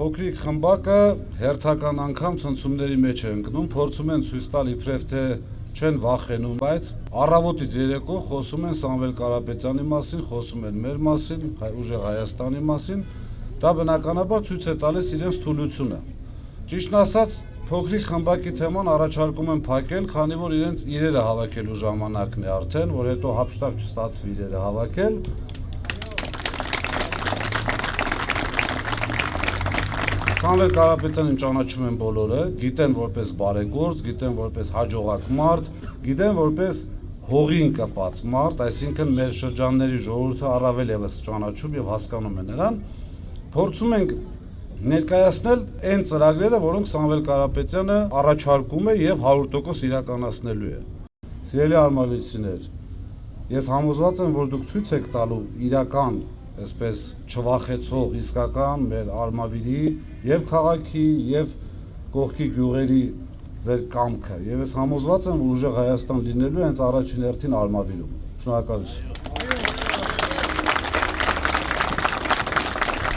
Փոքրիկ խմբակը հերթական անգամ ցնցումների մեջ է ընկնում, փորձում են ցույց տալ իբրև թե չեն վախենում, բայց առավոտից երեկո խոսում են Սամվել Կարապետյանի մասին, խոսում են մեր մասին, ուժեղ Հայաստանի մասին, դա բնականաբար ցույց է տալիս իրենց թուլությունը։ Ճիշտն ասած, փոքրիկ խմբակի թեման առաջարկում են փակել, քանի որ իրենց իրերը հավաքելու ժամանակն է արդեն, որ հետո հափշտակ չստացվի իրերը հավաքել։ Սամվել Կարապետյանին ճանաչում են բոլորը, գիտեն որպես բարեգործ, գիտեն որպես հաջողակ մարդ, գիտեն որպես հողին կպած մարդ, այսինքն մեր շրջանների ժողովուրդը առավել եւս ճանաչում եւ հասկանում է նրան։ Փորձում ենք ներկայացնել այն ծրագրերը, որոնք Սամվել Կարապետյանը առաջարկում է եւ 100% իրականացնելու է։ Սիրելի արմավիրցիներ, ես համոզված եմ, որ դուք ցույց եք տալու իրական, այսպես չվախեցող, իսկական մեր Արմավիրի եւ քաղաքի եւ կողքի գյուղերի ձեր կամքը, եւ ես համոզված եմ, որ ուժեղ Հայաստան լինելու հենց առաջին հերթին Արմավիրում։ Շնորհակալություն։